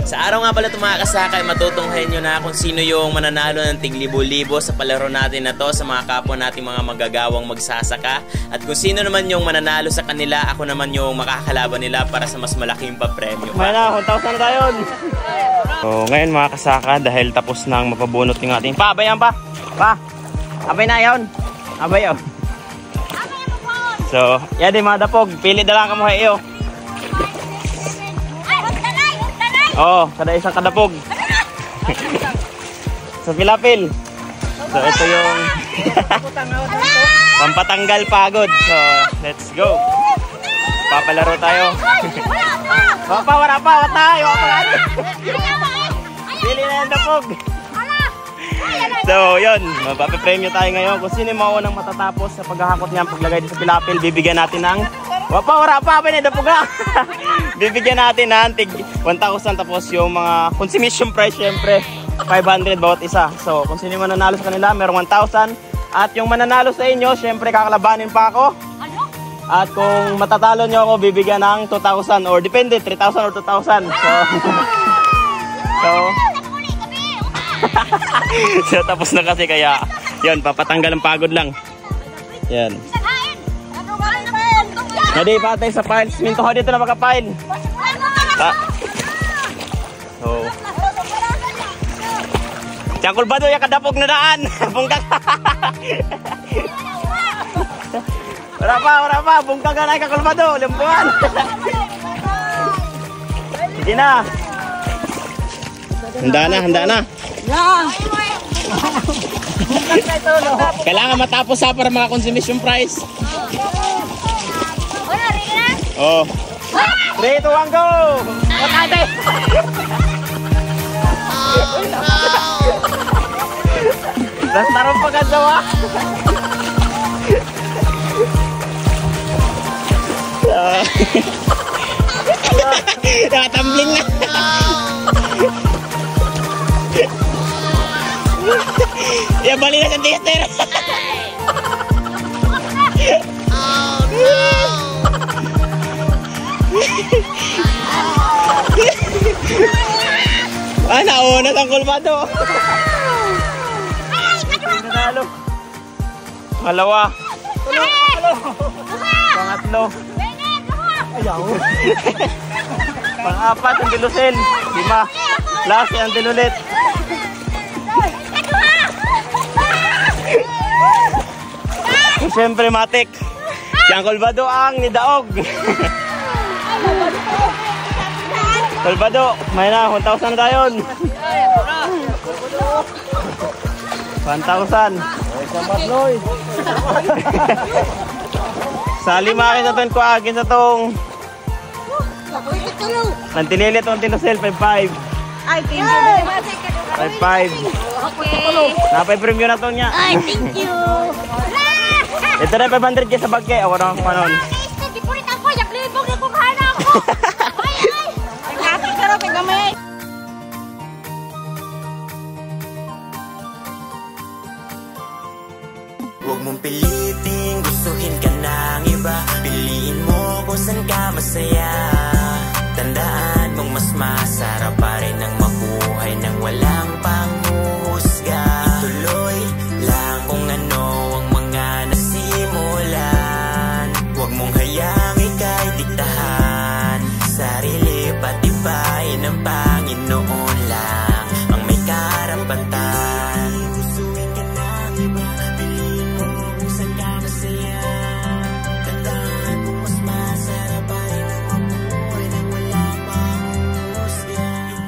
Sa araw nga pala itong mga kasakay, matutunghayan nyo na kung sino yung mananalo ng tig-libo-libo sa palaro natin na to sa mga kapwa nating mga magagawang magsasaka. At kung sino naman yung mananalo sa kanila, ako naman yung makakalaban nila para sa mas malaking papremyo. May na, 1,000 na tayo. So ngayon mga kasaka, dahil tapos nang mapabunot yung ating pabayan pa. Abay na yun. Abay yun. So, yan din mga dapog. Pili na lang ka mo iyo. Oo, kada isang kadapog. Sa pilapil. So, ito yung pampatanggal pagod. So, let's go. Papalaro tayo. Wala pa. Tayo. Pili na yung dapog. So, yun. Mapapapremyo tayo ngayon. Kung sino yung maunang matatapos sa paghahakot niya, paglagay din sa pilapil, bibigyan natin ng... Wala pa. Bibigyan natin ng tig 1,000 tapos yung mga consumption price, syempre 500 bawat isa. So, kung sino yung mananalo sa kanila, merong 1,000. At yung mananalo sa inyo, syempre kakalabanin pa ako. At kung matatalo nyo ako, bibigyan ng 2,000 or depende, 3,000 or 2,000. So, tapos na kasi kaya, yun, papatanggal ang pagod lang. Yan. Hindi patay sa pile. Minto ko dito na magka-pile. So. Tiyangkol ba doon yung kadapog na daan? Bungkag. Wala pa. Bungkag na yung kakulbado. Limbuan. Sige na. Handa na. Kailangan matapos ha para mga consumption price. Oh. 3, 2, 1, go! Matate! Oh, no! Nastarong pagkadawa! Nakatambling na! Yan, bali na sa tester! Oh, no! Nauna ang kulmado. Malawa. Pangatlo. Pang-apat ang dilusil. 5. Last ang dilulit. Siyempre matik. Yang kulmado ang nidaog. Kulbado, may na, 1,000 na tayo. 1,000. Sali makin sa itong kuagin sa itong nantililit itong tinusel, 5,500. Ay, thank you. 5,500. Okay. Napay-premium na itong niya. Ay, thank you. Ito na 500 kaya sa bagke. Ako na panon. Huwag mong piliting gustuhin ka ng iba. Piliin mo kung saan ka masaya. Tandaan mong mas masarap